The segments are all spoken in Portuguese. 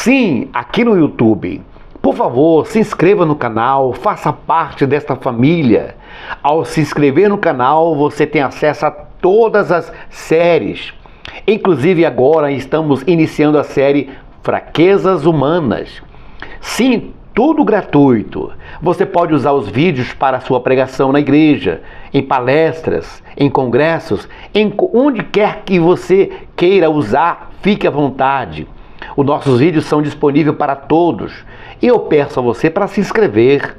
Sim, aqui no YouTube. Por favor, se inscreva no canal, faça parte desta família. Ao se inscrever no canal, você tem acesso a todas as séries. Inclusive agora estamos iniciando a série Fraquezas Humanas. Sim, tudo gratuito. Você pode usar os vídeos para a sua pregação na igreja, em palestras, em congressos, onde quer que você queira usar, fique à vontade. Os nossos vídeos são disponíveis para todos. E eu peço a você para se inscrever.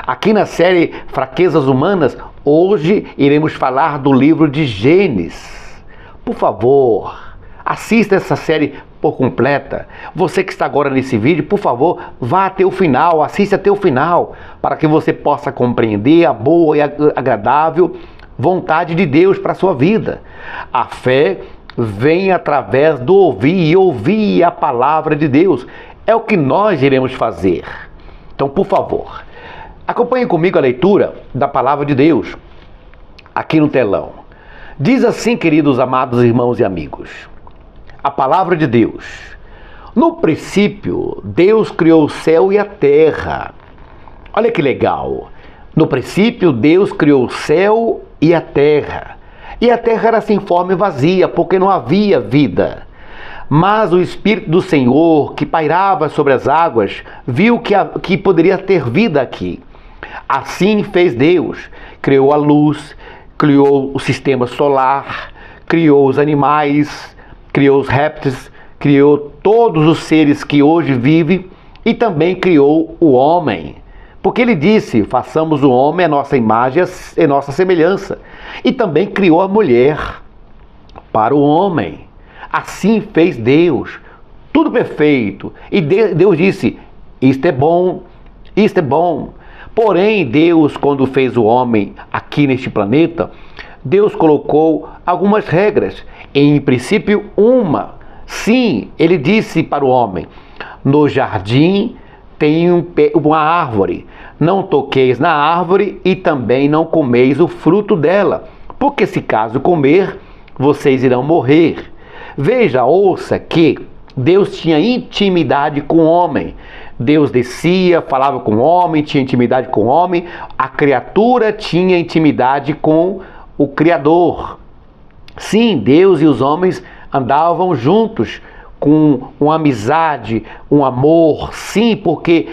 Aqui na série Fraquezas Humanas, hoje iremos falar do livro de Gênesis. Por favor, assista essa série por completa. Você que está agora nesse vídeo, por favor, vá até o final, assista até o final, para que você possa compreender a boa e agradável vontade de Deus para a sua vida. A fé vem através do ouvir, e ouvir a palavra de Deus. É o que nós iremos fazer. Então, por favor, acompanhe comigo a leitura da palavra de Deus aqui no telão. Diz assim, queridos amados irmãos e amigos, a palavra de Deus: no princípio, Deus criou o céu e a terra. Olha que legal. No princípio, Deus criou o céu e a terra. E a terra era sem forma e vazia, porque não havia vida. Mas o Espírito do Senhor, que pairava sobre as águas, viu que poderia ter vida aqui. Assim fez Deus. Criou a luz, criou o sistema solar, criou os animais, criou os répteis, criou todos os seres que hoje vivem e também criou o homem. Porque ele disse, façamos o homem a nossa imagem e nossa semelhança. E também criou a mulher para o homem. Assim fez Deus. Tudo perfeito. E Deus disse, isto é bom, isto é bom. Porém, Deus, quando fez o homem aqui neste planeta, Deus colocou algumas regras. Em princípio, uma. Sim, ele disse para o homem, no jardim tem uma árvore, não toqueis na árvore e também não comeis o fruto dela, porque se caso comer, vocês irão morrer. Veja, ouça que Deus tinha intimidade com o homem. Deus descia, falava com o homem, tinha intimidade com o homem. A criatura tinha intimidade com o Criador. Sim, Deus e os homens andavam juntos com uma amizade, um amor. Sim, porque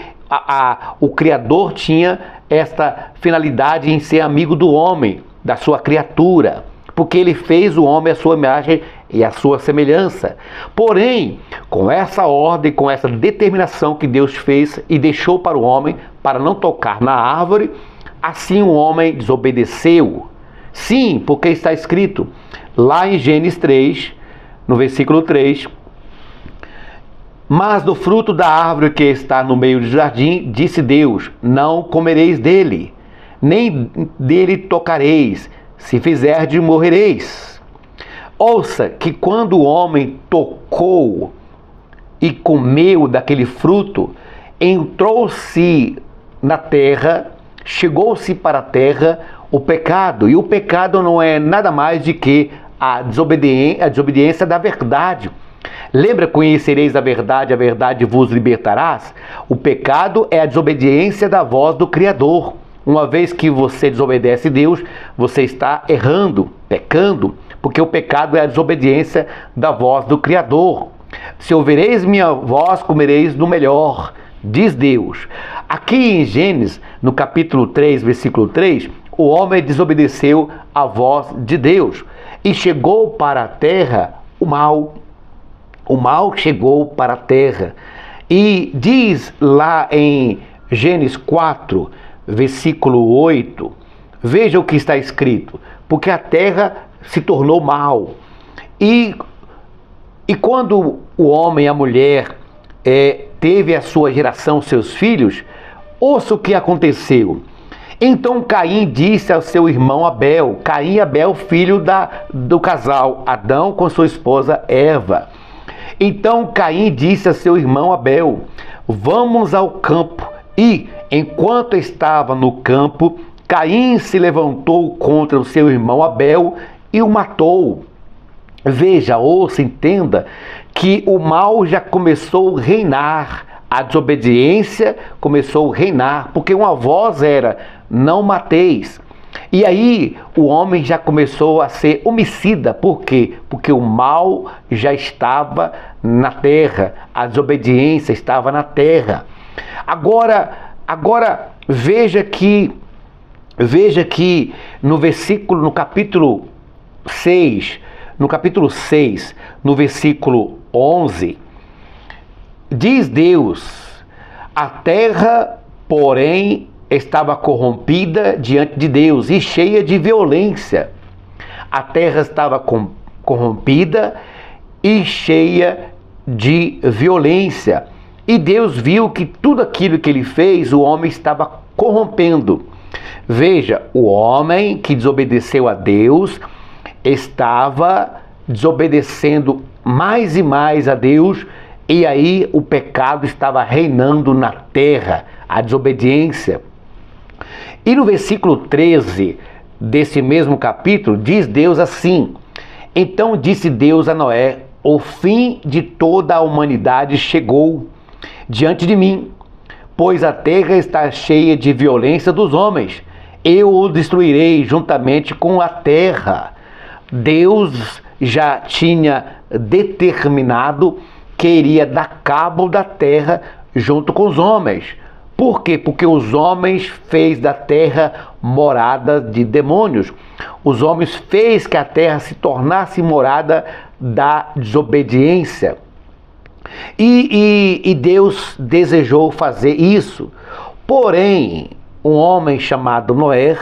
o Criador tinha esta finalidade em ser amigo do homem, da sua criatura, porque ele fez o homem à sua imagem e à sua semelhança. Porém, com essa ordem, com essa determinação que Deus fez e deixou para o homem, para não tocar na árvore, assim o homem desobedeceu. Sim, porque está escrito lá em Gênesis 3, no versículo 3, mas do fruto da árvore que está no meio do jardim, disse Deus, não comereis dele, nem dele tocareis, se fizerdes, morrereis. Ouça que quando o homem tocou e comeu daquele fruto, entrou-se na terra, chegou-se para a terra o pecado. E o pecado não é nada mais de que a desobediência da verdade. Lembra, conhecereis a verdade vos libertarás? O pecado é a desobediência da voz do Criador. Uma vez que você desobedece a Deus, você está errando, pecando, porque o pecado é a desobediência da voz do Criador. Se ouvireis minha voz, comereis do melhor, diz Deus. Aqui em Gênesis, no capítulo 3, versículo 3, o homem desobedeceu a voz de Deus e chegou para a terra o mal. O mal chegou para a terra. E diz lá em Gênesis 4, versículo 8, veja o que está escrito, porque a terra se tornou mal. E quando o homem e a mulher teve a sua geração, seus filhos, ouça o que aconteceu. Então Caim disse ao seu irmão Abel, Caim e Abel, filho do casal Adão com sua esposa Eva. Então Caim disse a seu irmão Abel, vamos ao campo. E, enquanto estava no campo, Caim se levantou contra o seu irmão Abel e o matou. Veja, ouça, entenda que o mal já começou a reinar, a desobediência começou a reinar, porque uma voz era: não mateis. E aí o homem já começou a ser homicida. Por quê? Porque o mal já estava na terra, a desobediência estava na terra. Agora veja que no capítulo 6, no versículo 11, diz Deus: a terra, porém, estava corrompida diante de Deus e cheia de violência. A terra estava corrompida e cheia de violência. E Deus viu que tudo aquilo que ele fez, o homem estava corrompendo. Veja, o homem que desobedeceu a Deus estava desobedecendo mais e mais a Deus, e aí o pecado estava reinando na terra, a desobediência. E no versículo 13 desse mesmo capítulo, diz Deus assim: então disse Deus a Noé: o fim de toda a humanidade chegou diante de mim, pois a terra está cheia de violência dos homens. Eu o destruirei juntamente com a terra. Deus já tinha determinado que iria dar cabo da terra junto com os homens. Por quê? Porque os homens fez da terra morada de demônios. Os homens fez que a terra se tornasse morada da desobediência. E Deus desejou fazer isso. Porém, um homem chamado Noé,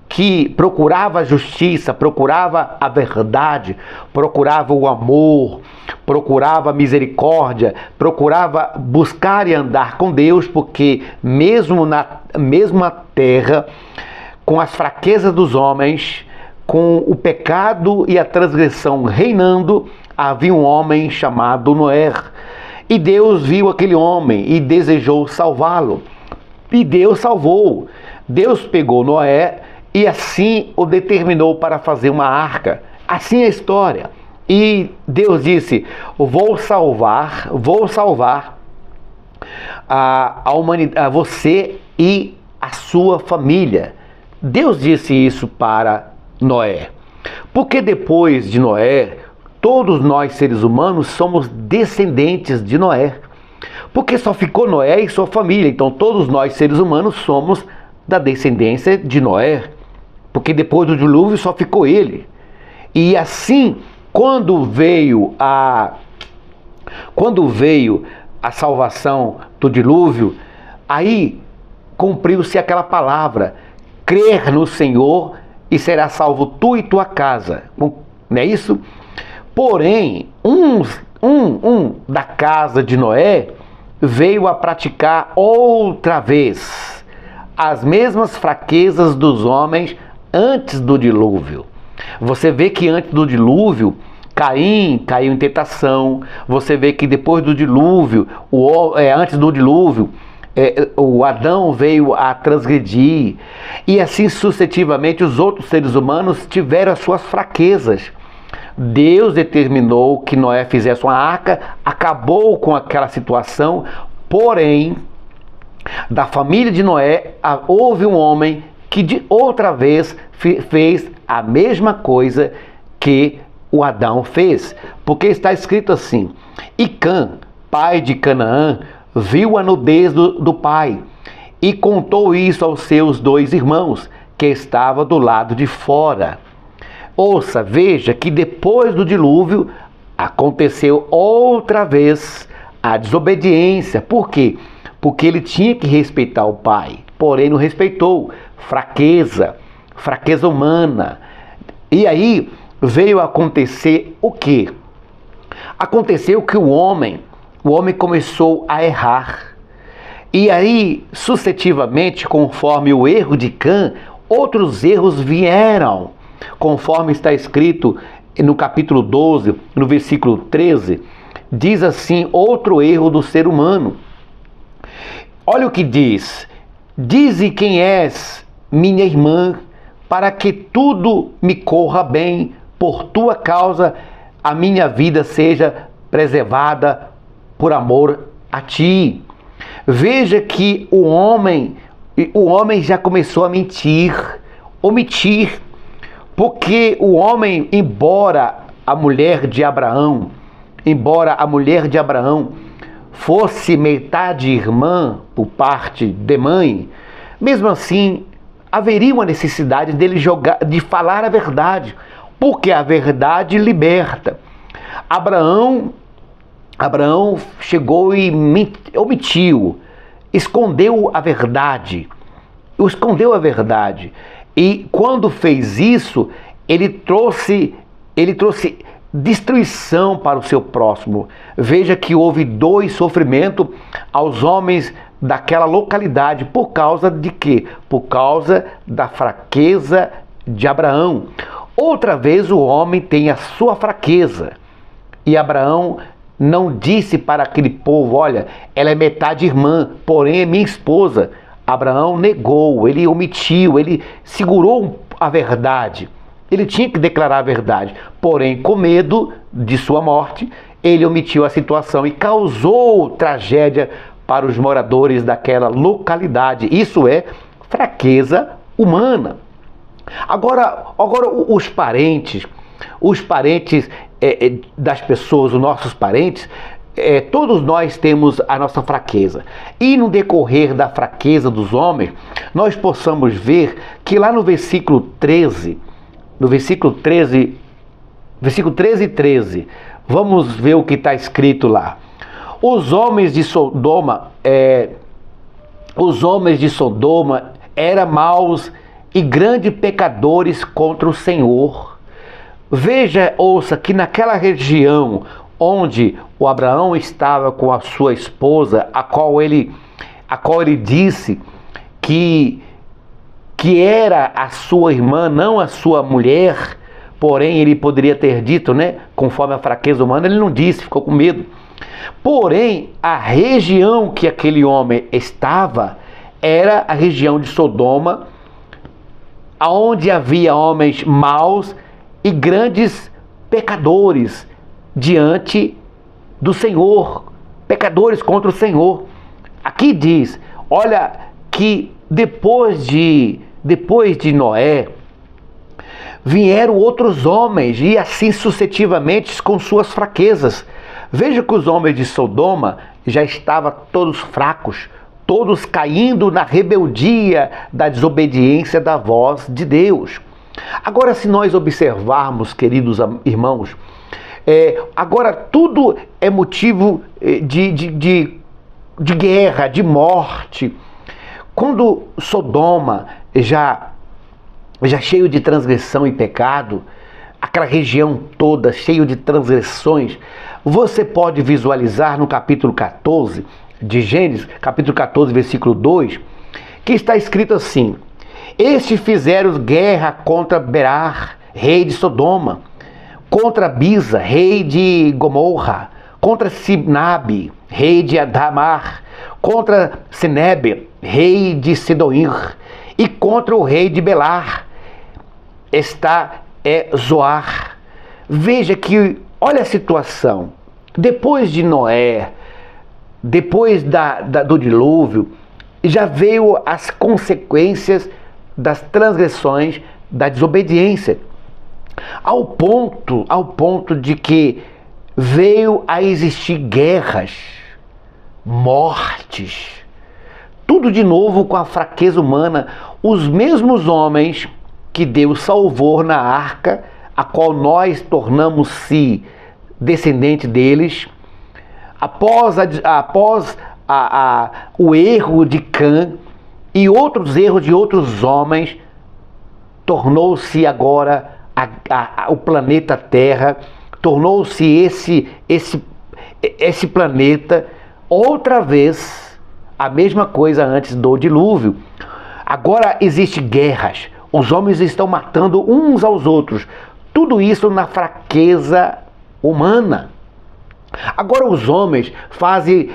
que procurava a justiça, procurava a verdade, procurava o amor, procurava a misericórdia, procurava buscar e andar com Deus, porque mesmo na mesma terra, com as fraquezas dos homens, com o pecado e a transgressão reinando, havia um homem chamado Noé. E Deus viu aquele homem e desejou salvá-lo. E Deus salvou. Deus pegou Noé e assim o determinou para fazer uma arca. Assim é a história. E Deus disse: vou salvar a humanidade, você e a sua família. Deus disse isso para Noé, porque depois de Noé, todos nós seres humanos somos descendentes de Noé. Porque só ficou Noé e sua família. Então todos nós seres humanos somos da descendência de Noé. Porque depois do dilúvio só ficou ele. E assim, quando veio a salvação do dilúvio, aí cumpriu-se aquela palavra: crer no Senhor e será salvo tu e tua casa. Não é isso? Porém, um da casa de Noé veio a praticar outra vez as mesmas fraquezas dos homens antes do dilúvio. Você vê que antes do dilúvio, Caim caiu em tentação. Você vê que depois do dilúvio, antes do dilúvio, o Adão veio a transgredir. E assim sucessivamente os outros seres humanos tiveram as suas fraquezas. Deus determinou que Noé fizesse uma arca, acabou com aquela situação, porém, da família de Noé, houve um homem que de outra vez fez a mesma coisa que o Adão fez, porque está escrito assim: e Cã, pai de Canaã, viu a nudez do pai e contou isso aos seus 2 irmãos, que estavam do lado de fora. Ouça, veja que depois do dilúvio aconteceu outra vez a desobediência. Por quê? Porque ele tinha que respeitar o pai, porém não respeitou. Fraqueza humana. E aí veio acontecer o quê? Aconteceu que o homem começou a errar. E aí, sucessivamente, conforme o erro de Cã, outros erros vieram. Conforme está escrito no capítulo 12, no versículo 13, diz assim, outro erro do ser humano. Olha o que diz: dize quem és, minha irmã, para que tudo me corra bem, por tua causa a minha vida seja preservada por amor a ti. Veja que o homem já começou a omitir, porque o homem, embora a mulher de Abraão fosse metade irmã por parte de mãe, mesmo assim haveria uma necessidade de falar a verdade, porque a verdade liberta. Abraão chegou e omitiu, escondeu a verdade. E quando fez isso, ele trouxe destruição para o seu próximo. Veja que houve 2 sofrimentos aos homens daquela localidade. Por causa de quê? Por causa da fraqueza de Abraão. Outra vez o homem tem a sua fraqueza. E Abraão não disse para aquele povo: olha, ela é metade irmã, porém é minha esposa. Abraão negou, ele omitiu, ele segurou a verdade. Ele tinha que declarar a verdade, porém, com medo de sua morte, ele omitiu a situação e causou tragédia para os moradores daquela localidade. Isso é fraqueza humana. Agora os parentes das pessoas, os nossos parentes, todos nós temos a nossa fraqueza. E no decorrer da fraqueza dos homens, nós possamos ver que lá no versículo 13 e 13, vamos ver o que está escrito lá. Os homens de Sodoma eram maus e grandes pecadores contra o Senhor. Veja, ouça, que naquela região onde o Abraão estava com a sua esposa, a qual ele disse que era a sua irmã, não a sua mulher, porém ele poderia ter dito, né, conforme a fraqueza humana, ele não disse, ficou com medo. Porém, a região que aquele homem estava era a região de Sodoma, onde havia homens maus e grandes pecadores diante do Senhor, pecadores contra o Senhor. Aqui diz, olha, que depois de Noé, vieram outros homens, e assim sucessivamente com suas fraquezas. Veja que os homens de Sodoma já estavam todos fracos, todos caindo na rebeldia da desobediência da voz de Deus. Agora, se nós observarmos, queridos irmãos, agora tudo é motivo de guerra, de morte. Quando Sodoma, já cheio de transgressão e pecado, aquela região toda cheio de transgressões, você pode visualizar no capítulo 14 de Gênesis, capítulo 14, versículo 2, que está escrito assim: estes fizeram guerra contra Berar, rei de Sodoma, contra Bisa, rei de Gomorra, contra Sinabe, rei de Adamar, contra Senebe, rei de Sidoir, e contra o rei de Belar, Zoar. Veja que, olha a situação, depois de Noé, depois do dilúvio, já veio as consequências das transgressões, da desobediência, ao ponto de que veio a existir guerras, mortes, tudo de novo com a fraqueza humana. Os mesmos homens que Deus salvou na arca, a qual nós tornamos-se descendente deles, após o erro de Cã e outros erros de outros homens, tornou-se agora o planeta Terra, tornou-se esse planeta outra vez a mesma coisa antes do dilúvio. Agora existem guerras, os homens estão matando uns aos outros, tudo isso na fraqueza humana. Agora os homens fazem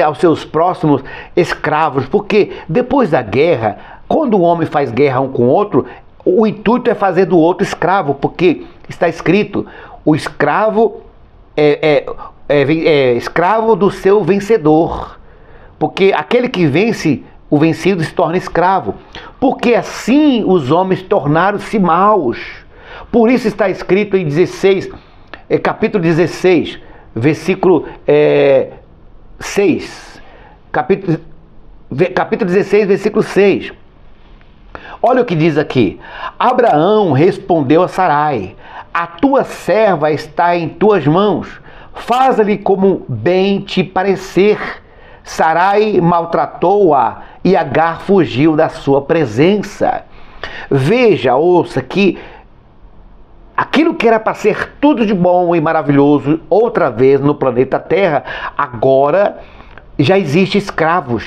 aos seus próximos escravos, porque depois da guerra, quando o homem faz guerra um com o outro, o intuito é fazer do outro escravo, porque está escrito, o escravo escravo do seu vencedor. Porque aquele que vence, o vencido se torna escravo. Porque assim os homens tornaram-se maus. Por isso está escrito em capítulo 16, versículo 6. Capítulo 16, versículo 6. Olha o que diz aqui. Abraão respondeu a Sarai: a tua serva está em tuas mãos. Faze-lhe como bem te parecer. Sarai maltratou-a e Agar fugiu da sua presença. Veja, ouça que aquilo que era para ser tudo de bom e maravilhoso outra vez no planeta Terra, agora já existe escravos.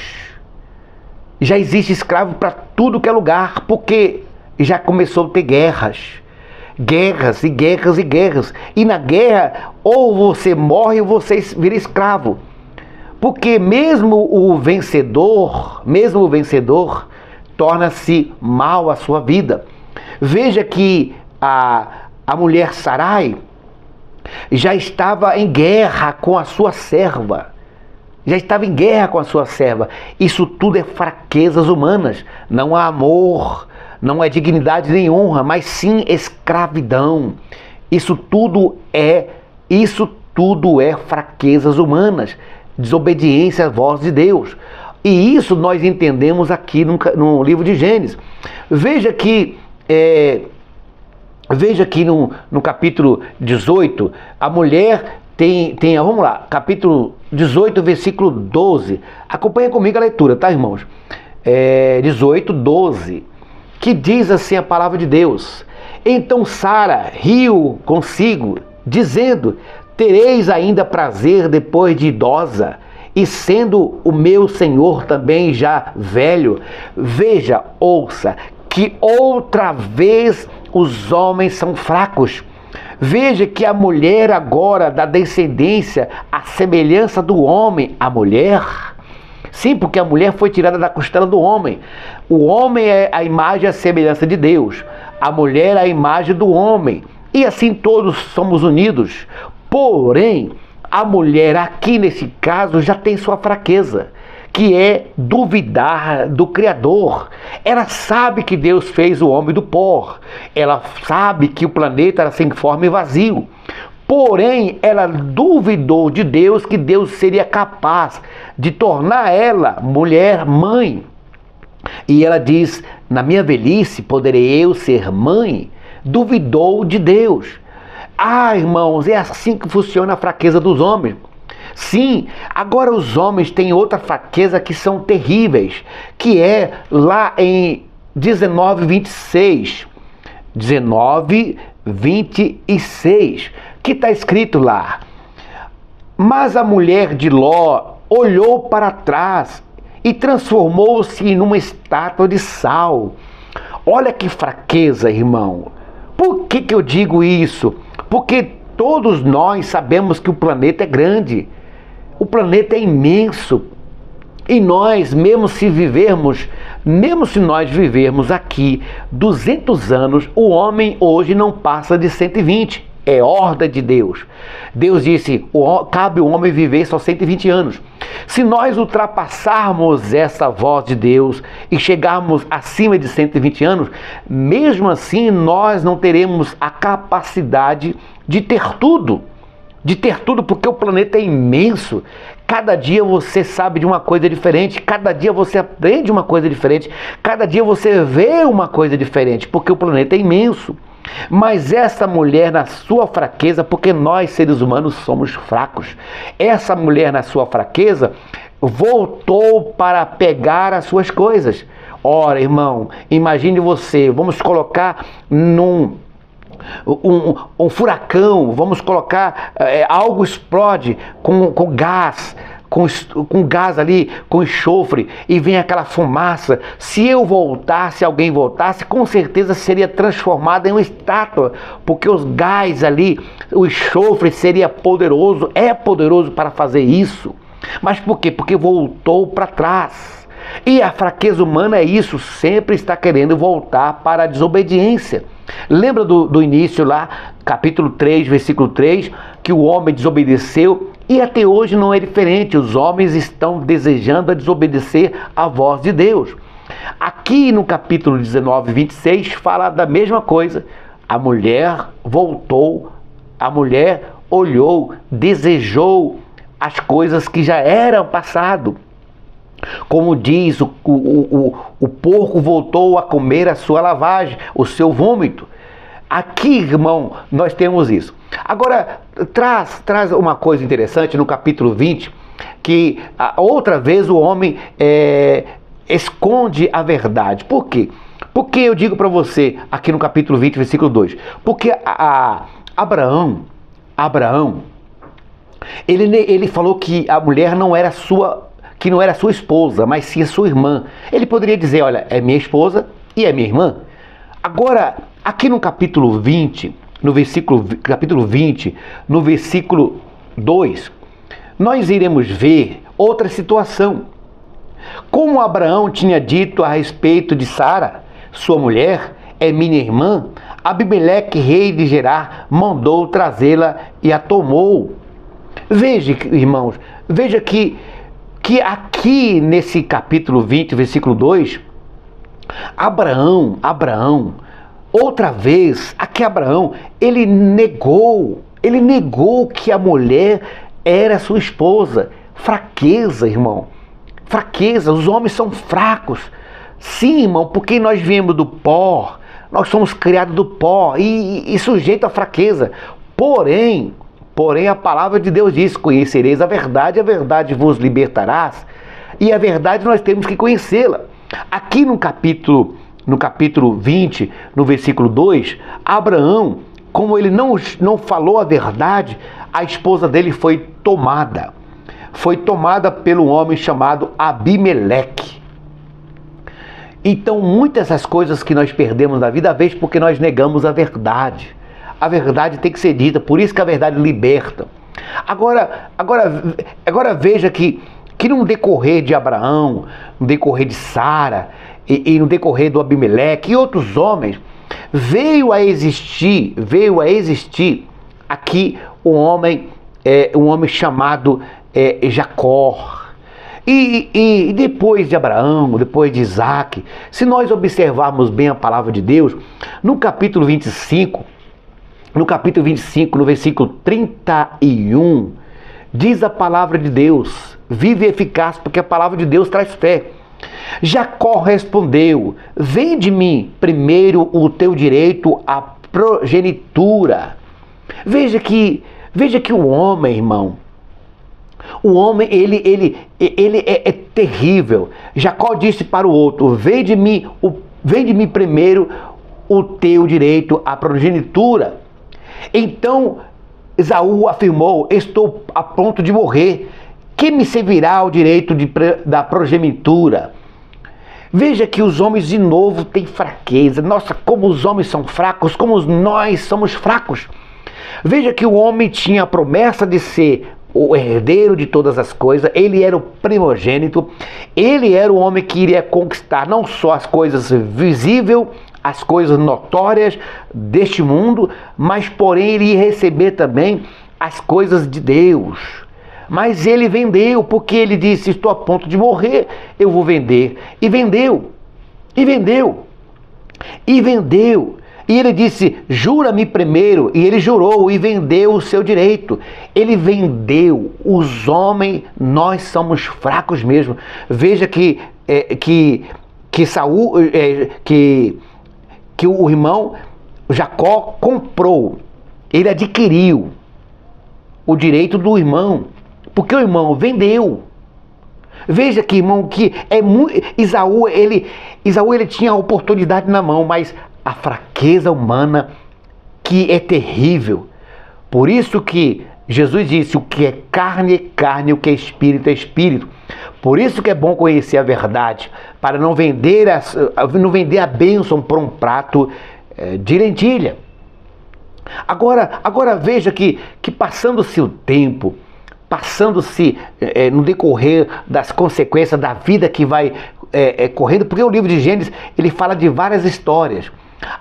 Já existe escravo para tudo que é lugar, porque já começou a ter guerras. Guerras e guerras e guerras. E na guerra, ou você morre ou você vira escravo. Porque mesmo o vencedor torna-se mal a sua vida. Veja que a mulher Sarai já estava em guerra com a sua serva. Já estava em guerra com a sua serva. Isso tudo é fraquezas humanas. Não há amor, não é dignidade nem honra, mas sim escravidão. Isso tudo é fraquezas humanas, desobediência à voz de Deus. E isso nós entendemos aqui no livro de Gênesis. Veja que no capítulo 18, a mulher vamos lá, capítulo 18, versículo 12. Acompanha comigo a leitura, tá, irmãos? 18, 12, que diz assim a palavra de Deus: então Sara riu consigo, dizendo: tereis ainda prazer depois de idosa, e sendo o meu senhor também já velho? Veja, ouça, que outra vez os homens são fracos. Veja que a mulher agora, da descendência, a semelhança do homem, a mulher. Sim, porque a mulher foi tirada da costela do homem. O homem é a imagem e a semelhança de Deus. A mulher é a imagem do homem. E assim todos somos unidos. Porém, a mulher aqui nesse caso já tem sua fraqueza, que é duvidar do Criador. Ela sabe que Deus fez o homem do pó. Ela sabe que o planeta era sem forma e vazio. Porém, ela duvidou de Deus, que Deus seria capaz de tornar ela mulher, mãe. E ela diz: na minha velhice poderei eu ser mãe? Duvidou de Deus. Irmãos, é assim que funciona a fraqueza dos homens. Sim, agora os homens têm outra fraqueza que são terríveis, que é lá em 19:26. 19:26, que está escrito lá: mas a mulher de Ló olhou para trás e transformou-se em uma estátua de sal. Olha que fraqueza, irmão. Por que eu digo isso? Porque todos nós sabemos que o planeta é grande. O planeta é imenso. E nós, mesmo se nós vivermos aqui 200 anos, o homem hoje não passa de 120. É ordem de Deus. Deus disse: cabe o homem viver só 120 anos. Se nós ultrapassarmos essa voz de Deus e chegarmos acima de 120 anos, mesmo assim nós não teremos a capacidade de ter tudo. Porque o planeta é imenso. Cada dia você sabe de uma coisa diferente, cada dia você aprende uma coisa diferente, cada dia você vê uma coisa diferente, porque o planeta é imenso. Mas essa mulher, na sua fraqueza, porque nós seres humanos somos fracos, essa mulher, na sua fraqueza, voltou para pegar as suas coisas. Ora, irmão, imagine você, vamos colocar um furacão, vamos colocar algo explode com gás, com gás ali, com enxofre, e vem aquela fumaça. Se alguém voltasse, com certeza seria transformada em uma estátua, porque os gás ali, o enxofre seria poderoso, é poderoso para fazer isso. Mas por quê? Porque voltou para trás. E a fraqueza humana é isso, sempre está querendo voltar para a desobediência. Lembra do início lá, capítulo 3, versículo 3, que o homem desobedeceu e até hoje não é diferente. Os homens estão desejando desobedecer à voz de Deus. Aqui no capítulo 19, 26, fala da mesma coisa. A mulher voltou, a mulher olhou, desejou as coisas que já eram passado. Como diz, o porco voltou a comer a sua lavagem, o seu vômito. Aqui, irmão, nós temos isso. Agora, traz uma coisa interessante no capítulo 20, que outra vez o homem esconde a verdade. Por quê? Porque eu digo para você, aqui no capítulo 20, versículo 2, porque Abraão, ele falou que a mulher não era sua esposa, mas sim a sua irmã. Ele poderia dizer, olha, é minha esposa e é minha irmã. Agora, aqui no capítulo 20, no versículo 2, nós iremos ver outra situação. Como Abraão tinha dito a respeito de Sara, sua mulher, é minha irmã, Abimeleque, rei de Gerar, mandou trazê-la e a tomou. Veja, irmãos, veja que aqui nesse capítulo 20, versículo 2, Abraão, outra vez, aqui Abraão, ele negou que a mulher era sua esposa. Fraqueza, irmão, fraqueza, os homens são fracos. Sim, irmão, porque nós viemos do pó, nós somos criados do pó e sujeito à fraqueza. Porém, a palavra de Deus diz, conhecereis a verdade vos libertarás. E a verdade nós temos que conhecê-la. Aqui no capítulo 20, no versículo 2, Abraão, como ele não falou a verdade, a esposa dele foi tomada pelo homem chamado Abimeleque. Então, muitas das coisas que nós perdemos na vida, às vezes porque nós negamos a verdade. A verdade tem que ser dita, por isso que a verdade liberta. Agora veja que no decorrer de Abraão, no decorrer de Sara e no decorrer do Abimeleque e outros homens, veio a existir aqui um homem chamado Jacó. E depois de Abraão, depois de Isaac, se nós observarmos bem a palavra de Deus, no capítulo 25, no versículo 31, diz a palavra de Deus, vive e eficaz, porque a palavra de Deus traz fé. Jacó respondeu, vem de mim primeiro o teu direito à progenitura. Veja que o homem, irmão, ele é terrível. Jacó disse para o outro, vem de mim primeiro o teu direito à progenitura. Então Esaú afirmou, estou a ponto de morrer, que me servirá o direito da progenitura? Veja que os homens de novo têm fraqueza. Nossa, como os homens são fracos, como nós somos fracos. Veja que o homem tinha a promessa de ser o herdeiro de todas as coisas, ele era o primogênito, ele era o homem que iria conquistar não só as coisas visíveis, as coisas notórias deste mundo, mas porém ele ia receber também as coisas de Deus. Mas ele vendeu, porque ele disse, estou a ponto de morrer, eu vou vender. E vendeu. E ele disse, jura-me primeiro. E ele jurou e vendeu o seu direito. Ele vendeu. Os homens, nós somos fracos mesmo. Veja que o irmão Jacó comprou. Ele adquiriu o direito do irmão. Porque o irmão vendeu. Veja que, irmão, que é muito. Esaú ele tinha a oportunidade na mão, mas a fraqueza humana que é terrível. Por isso que Jesus disse, o que é carne é carne, o que é espírito é espírito. Por isso que é bom conhecer a verdade, para não vender a bênção por um prato de lentilha. Agora veja que passando-se o tempo, no decorrer das consequências da vida que vai correndo, porque o livro de Gênesis, ele fala de várias histórias.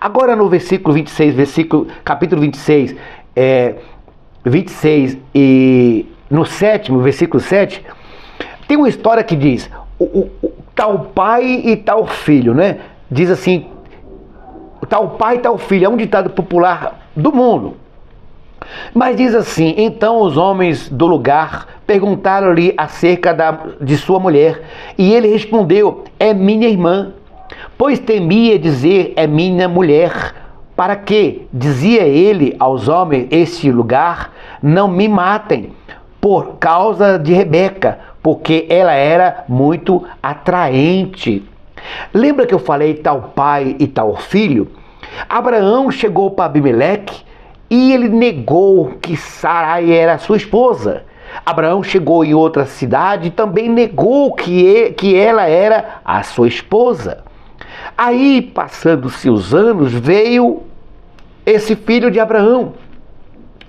Agora no versículo 26, capítulo 26, 26 e no 7º, versículo 7, tem uma história que diz, tal pai e tal filho, né? Diz assim, tal pai e tal filho, é um ditado popular do mundo. Mas diz assim, então os homens do lugar perguntaram-lhe acerca de sua mulher, e ele respondeu, é minha irmã, pois temia dizer, é minha mulher, para que, dizia ele aos homens, este lugar, não me matem, por causa de Rebeca, porque ela era muito atraente. Lembra que eu falei tal pai e tal filho? Abraão chegou para Abimeleque e ele negou que Sarai era sua esposa. Abraão chegou em outra cidade e também negou que ela era a sua esposa. Aí, passando-se os anos, veio esse filho de Abraão,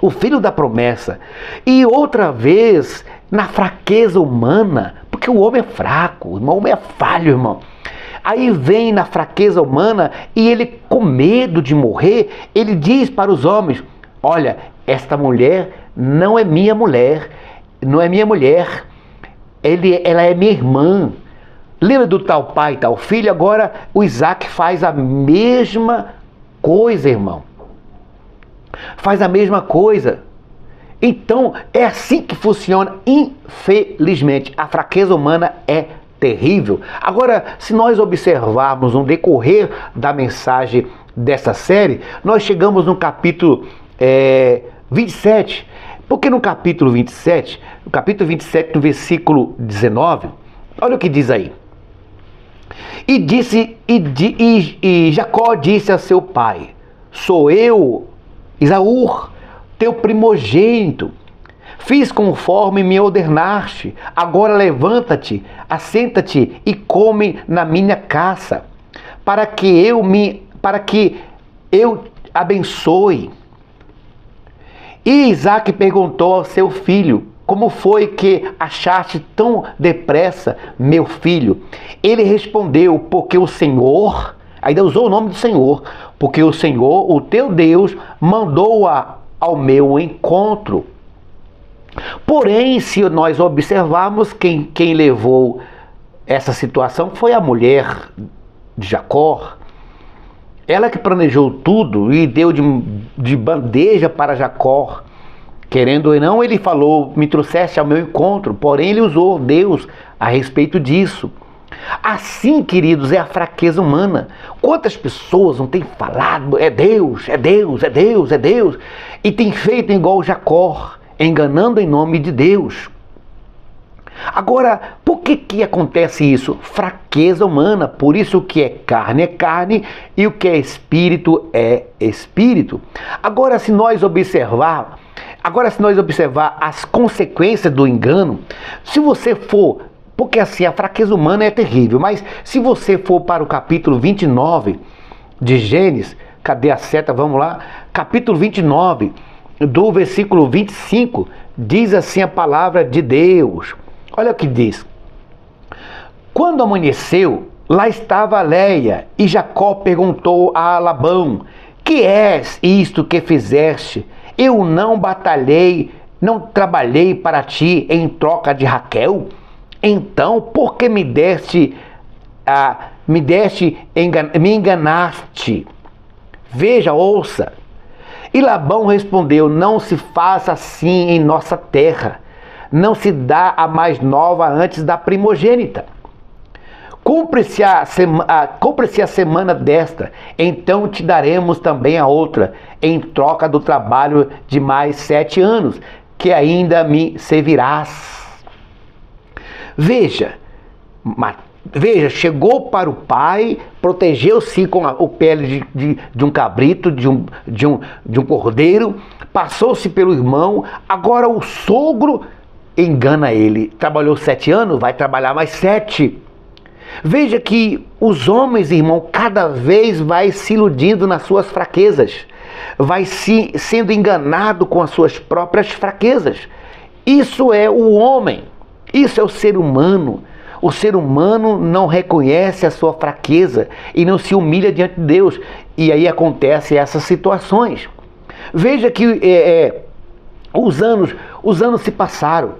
o filho da promessa. E outra vez, na fraqueza humana, porque o homem é fraco, irmão, o homem é falho, irmão. Aí vem na fraqueza humana e ele, com medo de morrer, ele diz para os homens, olha, esta mulher não é minha mulher, não é minha mulher, ela é minha irmã. Lembra do tal pai e tal filho? Agora o Isaac faz a mesma coisa, irmão. Faz a mesma coisa. Então é assim que funciona, infelizmente. A fraqueza humana é terrível. Agora, se nós observarmos no decorrer da mensagem dessa série, nós chegamos no capítulo 27, porque no capítulo 27, no versículo 19, olha o que diz aí. E Jacó disse a seu pai, sou eu, Esaú, teu primogênito. Fiz conforme me ordenaste. Agora levanta-te, assenta-te e come na minha caça, para que eu abençoe. E Isaac perguntou ao seu filho, como foi que achaste tão depressa meu filho? Ele respondeu, porque o Senhor, ainda usou o nome do Senhor, porque o Senhor, o teu Deus, mandou-a ao meu encontro. Porém, se nós observarmos, quem levou essa situação foi a mulher de Jacó. Ela que planejou tudo e deu de bandeja para Jacó. Querendo ou não, ele falou, me trouxeste ao meu encontro, porém ele usou Deus a respeito disso. Assim, queridos, é a fraqueza humana. Quantas pessoas não têm falado, é Deus, é Deus, é Deus, é Deus, e tem feito igual Jacó, enganando em nome de Deus. Agora, por que acontece isso? Fraqueza humana, por isso o que é carne e o que é espírito. Agora, se nós observar as consequências do engano, se você for, porque assim, a fraqueza humana é terrível, mas se você for para o capítulo 29 de Gênesis, cadê a seta? Vamos lá, capítulo 29, do versículo 25, diz assim a palavra de Deus. Olha o que diz. Quando amanheceu, lá estava Léia, e Jacó perguntou a Labão, que és isto que fizeste? Eu não batalhei, não trabalhei para ti em troca de Raquel? Então, por que me enganaste? Veja, ouça. E Labão respondeu, não se faça assim em nossa terra. Não se dá a mais nova antes da primogênita. Cumpre-se a semana desta, então te daremos também a outra, em troca do trabalho de mais 7 anos, que ainda me servirás. Veja, chegou para o pai, protegeu-se com o pele de um cabrito, de um cordeiro, passou-se pelo irmão, agora o sogro engana ele. Trabalhou 7 anos, vai trabalhar mais 7. Veja que os homens, irmão, cada vez vai se iludindo nas suas fraquezas, vai sendo enganado com as suas próprias fraquezas. Isso é o homem, isso é o ser humano. O ser humano não reconhece a sua fraqueza e não se humilha diante de Deus. E aí acontecem essas situações. Veja que Os anos se passaram.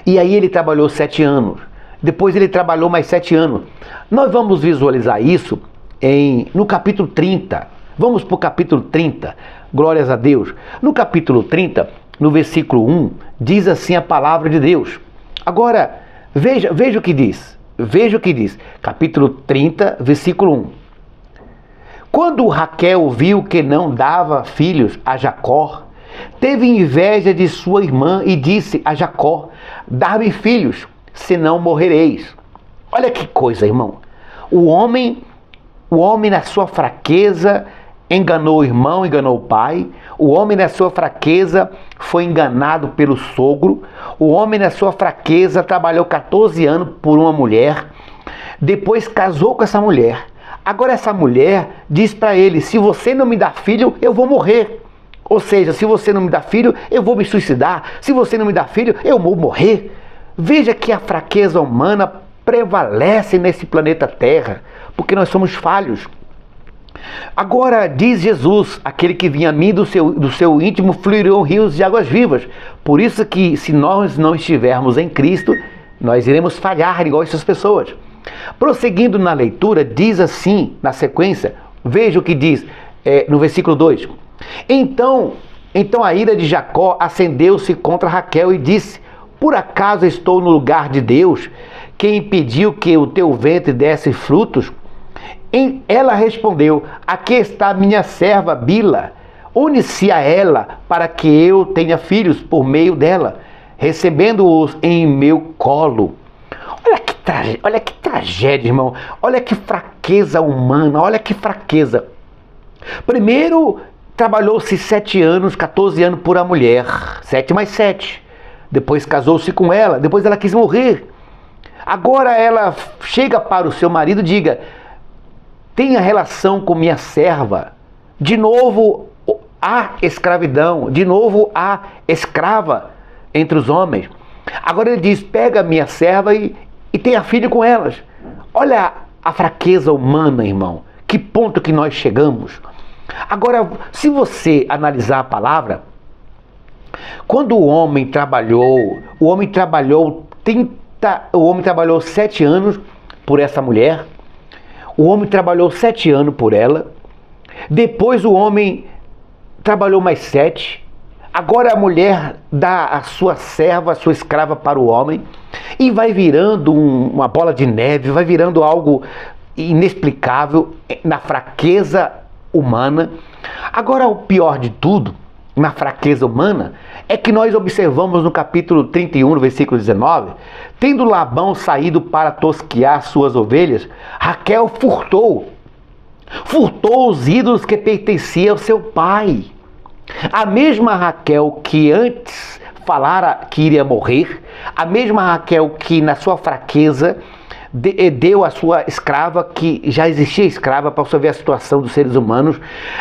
E aí ele trabalhou 7 anos. Depois ele trabalhou mais 7 anos. Nós vamos visualizar isso no capítulo 30. Vamos para o capítulo 30. Glórias a Deus. No capítulo 30, no versículo 1, diz assim a palavra de Deus. Agora, veja o que diz. Veja o que diz. Capítulo 30, versículo 1. Quando Raquel viu que não dava filhos a Jacó, teve inveja de sua irmã e disse a Jacó: dá-me filhos, senão morrereis. Olha que coisa, irmão. O homem na sua fraqueza enganou o irmão, enganou o pai. O homem na sua fraqueza foi enganado pelo sogro. O homem na sua fraqueza trabalhou 14 anos por uma mulher. Depois casou com essa mulher. Agora essa mulher diz para ele: se você não me dá filho, eu vou morrer. Ou seja, se você não me dá filho, eu vou me suicidar. Se você não me dá filho, eu vou morrer. Veja que a fraqueza humana prevalece nesse planeta Terra, porque nós somos falhos. Agora diz Jesus: aquele que vinha a mim do seu íntimo fluirão rios de águas vivas. Por isso que se nós não estivermos em Cristo, nós iremos falhar igual essas pessoas. Prosseguindo na leitura, diz assim, na sequência, veja o que diz no versículo 2. Então a ira de Jacó acendeu-se contra Raquel e disse: por acaso estou no lugar de Deus, que impediu que o teu ventre desse frutos? Ela respondeu: aqui está minha serva Bila, une-se a ela para que eu tenha filhos por meio dela, recebendo-os em meu colo. Olha que tragédia, irmão. Olha que fraqueza humana, olha que fraqueza. Primeiro, trabalhou-se 7 anos, 14 anos por a mulher, 7 mais 7. Depois casou-se com ela, depois ela quis morrer. Agora ela chega para o seu marido e diga: tenha relação com minha serva. De novo há escravidão, de novo há escrava entre os homens. Agora ele diz: pega minha serva e tenha filho com elas. Olha a fraqueza humana, irmão. Que ponto que nós chegamos. Agora, se você analisar a palavra, quando o homem trabalhou 7 anos por essa mulher. O homem trabalhou 7 anos por ela. Depois o homem trabalhou mais 7. Agora a mulher dá a sua serva, a sua escrava para o homem. E vai virando uma bola de neve, vai virando algo inexplicável na fraqueza humana. Agora o pior de tudo, na fraqueza humana, é que nós observamos no capítulo 31, no versículo 19, tendo Labão saído para tosquear suas ovelhas, Raquel furtou os ídolos que pertenciam ao seu pai. A mesma Raquel que antes falara que iria morrer, a mesma Raquel que na sua fraqueza deu a sua escrava, que já existia escrava, para você ver a situação dos seres humanos,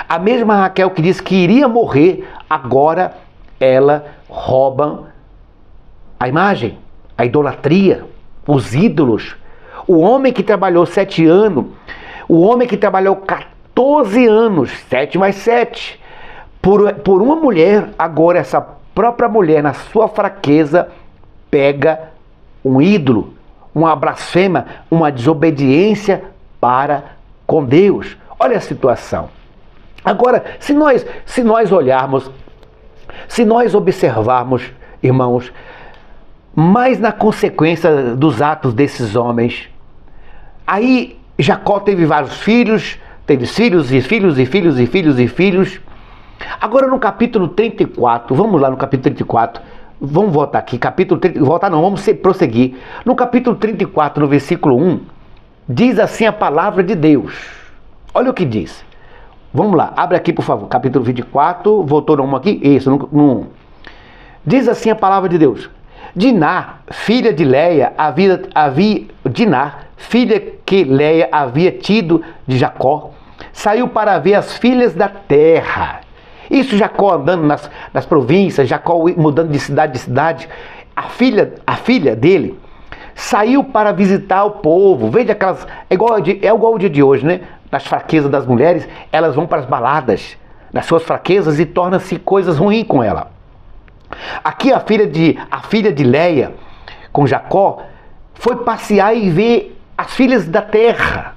a mesma Raquel que disse que iria morrer, agora ela rouba a imagem, a idolatria, os ídolos. O homem que trabalhou 7 anos, o homem que trabalhou 14 anos, 7 mais 7, por uma mulher, agora essa própria mulher, na sua fraqueza, pega um ídolo, uma blasfêmia, uma desobediência para com Deus. Olha a situação. Agora, se nós olharmos, se nós observarmos, irmãos, mais na consequência dos atos desses homens, aí Jacó teve vários filhos, teve filhos e filhos e filhos e filhos e filhos. Agora no capítulo 34, vamos lá no capítulo 34, vamos voltar aqui, vamos prosseguir. No capítulo 34, no versículo 1, diz assim a palavra de Deus. Olha o que diz. Vamos lá, abre aqui por favor, capítulo 24, voltou no 1 aqui? Isso, no 1. Diz assim a palavra de Deus. Diná, filha que Leia havia tido de Jacó, saiu para ver as filhas da terra. Isso Jacó andando nas províncias, Jacó mudando de cidade. A filha dele saiu para visitar o povo. Veja aquelas, é igual o dia de hoje, né? Nas fraquezas das mulheres, elas vão para as baladas, nas suas fraquezas, e torna-se coisas ruins com ela. Aqui a filha de Leia com Jacó foi passear e ver as filhas da terra,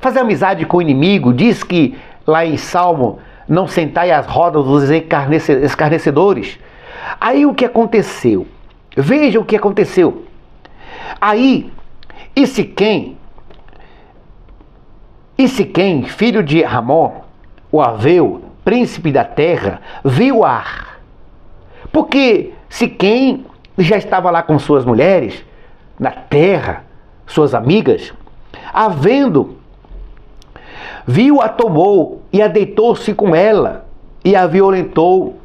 fazer amizade com o inimigo. Diz que lá em Salmo, não sentai às rodas dos escarnecedores. Aí o que aconteceu? Veja o que aconteceu. Aí, e Siquém, filho de Ramó, o Aveu, príncipe da terra, viu Ar. Porque Siquém já estava lá com suas mulheres, na terra, suas amigas, viu-a, tomou e a deitou-se com ela e a violentou.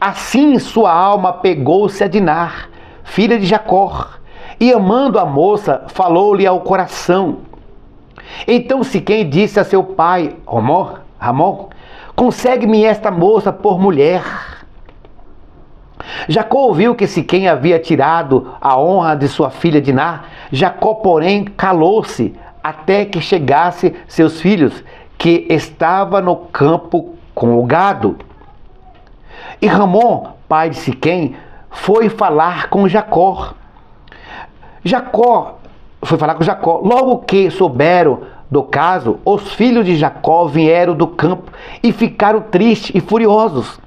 Assim sua alma pegou-se a Dinar, filha de Jacó, e amando a moça, falou-lhe ao coração. Então Siquém disse a seu pai, Ramó, consegue-me esta moça por mulher. Jacó ouviu que Siquém havia tirado a honra de sua filha Dinar. Jacó, porém, calou-se até que chegasse seus filhos, que estava no campo com o gado. E Ramó, pai de Siquém, foi falar com Jacó. Logo que souberam do caso, os filhos de Jacó vieram do campo e ficaram tristes e furiosos,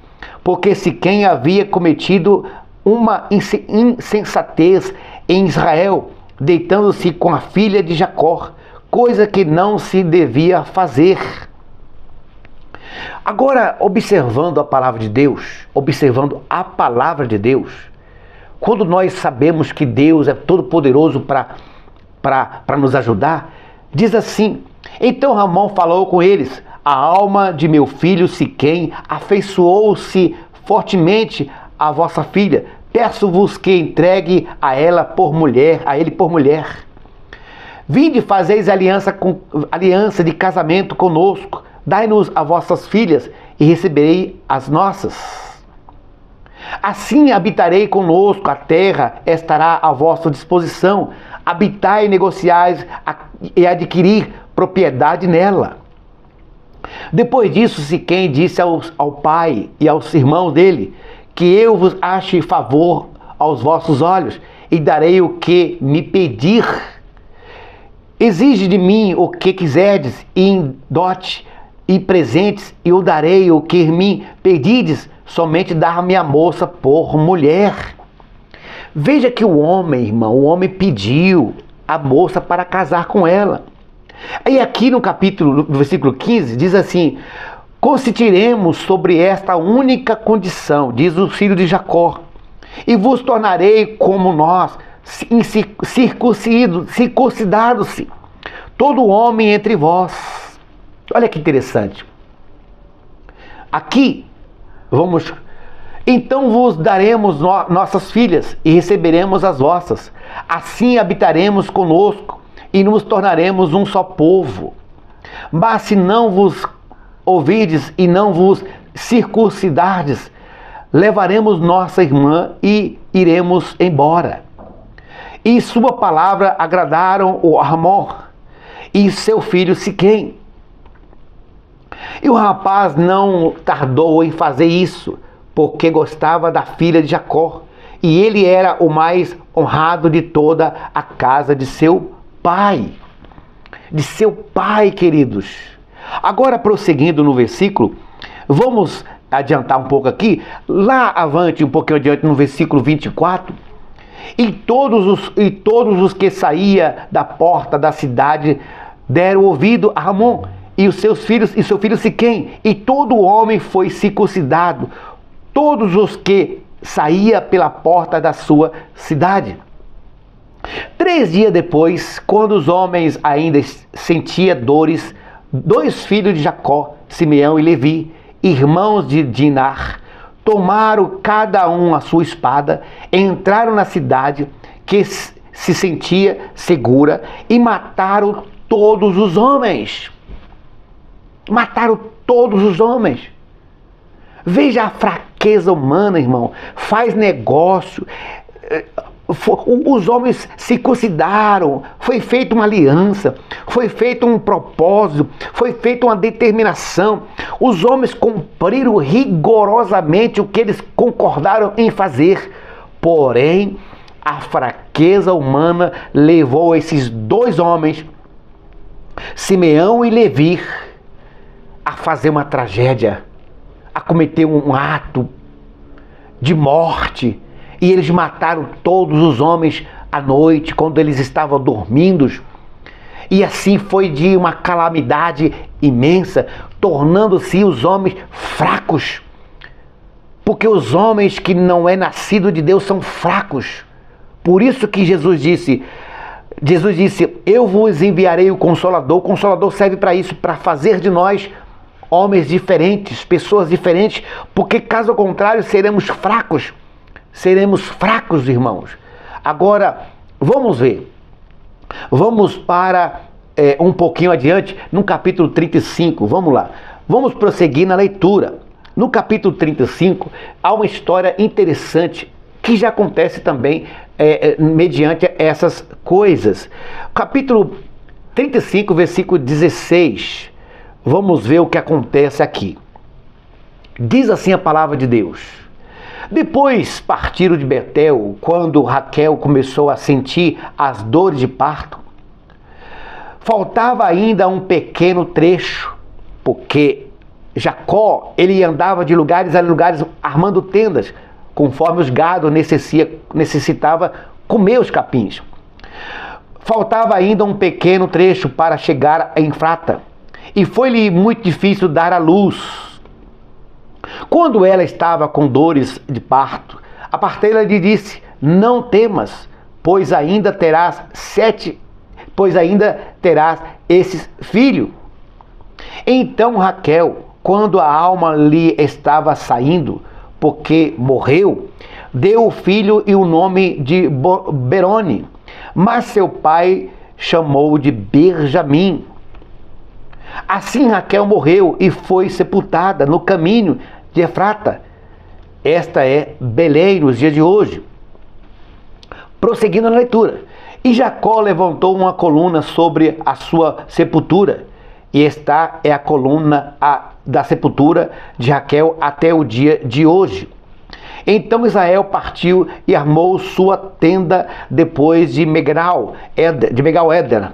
porque Siquém havia cometido uma insensatez em Israel, deitando-se com a filha de Jacó, coisa que não se devia fazer. Agora, observando a palavra de Deus, quando nós sabemos que Deus é todo-poderoso para nos ajudar, diz assim: então Ramó falou com eles: a alma de meu filho Siquém afeiçoou-se fortemente à vossa filha. Peço-vos que entregue a ele por mulher. Vinde, fazeis aliança de casamento conosco. Dai-nos as vossas filhas e receberei as nossas. Assim habitarei conosco, a terra estará à vossa disposição. Habitai, negociais e adquirir propriedade nela. Depois disso, Siquém disse ao pai e aos irmãos dele: que eu vos ache favor aos vossos olhos e darei o que me pedir. Exige de mim o que quiserdes em dote e presentes, e eu darei o que me pedides, somente dar-me a moça por mulher. Veja que o homem pediu a moça para casar com ela. Aí aqui no versículo 15, diz assim: consentiremos sobre esta única condição, diz o filho de Jacó, e vos tornarei como nós, circuncidado-se todo homem entre vós. Olha que interessante. Aqui, então vos daremos nossas filhas e receberemos as vossas. Assim habitaremos conosco e nos tornaremos um só povo. Mas se não vos ouvirdes e não vos circuncidardes, levaremos nossa irmã e iremos embora. E sua palavra agradaram o Ramó e seu filho Siquém. E o rapaz não tardou em fazer isso, porque gostava da filha de Jacó, e ele era o mais honrado de toda a casa de seu pai. Queridos. Agora, prosseguindo no versículo, vamos adiantar um pouco aqui, um pouquinho adiante no versículo 24, e todos os que saíam da porta da cidade deram ouvido a Ramó e os seus filhos e seu filho Siquém, e todo homem foi circuncidado, todos os que saía pela porta da sua cidade. 3 dias depois, quando os homens ainda sentiam dores, 2 filhos de Jacó, Simeão e Levi, irmãos de Dinar, tomaram cada um a sua espada, entraram na cidade que se sentia segura e mataram todos os homens. Veja a fraqueza humana, irmão. Faz negócio. Os homens circuncidaram, foi feita uma aliança, foi feito um propósito, foi feita uma determinação. Os homens cumpriram rigorosamente o que eles concordaram em fazer. Porém, a fraqueza humana levou esses dois homens, Simeão e Levi, a fazer uma tragédia, a cometer um ato de morte. E eles mataram todos os homens à noite, quando eles estavam dormindo. E assim foi de uma calamidade imensa, tornando-se os homens fracos. Porque os homens que não é nascido de Deus são fracos. Por isso que Jesus disse, eu vos enviarei o Consolador. O Consolador serve para isso, para fazer de nós homens diferentes, pessoas diferentes, porque caso contrário seremos fracos. Seremos fracos, irmãos. Agora, vamos ver. Vamos para um pouquinho adiante, no capítulo 35. Vamos lá. Vamos prosseguir na leitura. No capítulo 35, há uma história interessante que já acontece também mediante essas coisas. Capítulo 35, versículo 16. Vamos ver o que acontece aqui. Diz assim a palavra de Deus. Depois partiram de Betel, quando Raquel começou a sentir as dores de parto. Faltava ainda um pequeno trecho, porque Jacó, ele andava de lugares a lugares armando tendas, conforme os gados necessitava comer os capins. Faltava ainda um pequeno trecho para chegar a Efrata, e foi-lhe muito difícil dar à luz. Quando ela estava com dores de parto, a parteira lhe disse: não temas, pois ainda terás esse filho. Então Raquel, quando a alma lhe estava saindo, porque morreu, deu o filho e o nome de Berone, mas seu pai chamou de Benjamim. Assim Raquel morreu e foi sepultada no caminho de Efrata. Esta é Belém nos dias de hoje. Prosseguindo na leitura. E Jacó levantou uma coluna sobre a sua sepultura. E esta é a coluna da sepultura de Raquel até o dia de hoje. Então Israel partiu e armou sua tenda depois de Megal-Éder.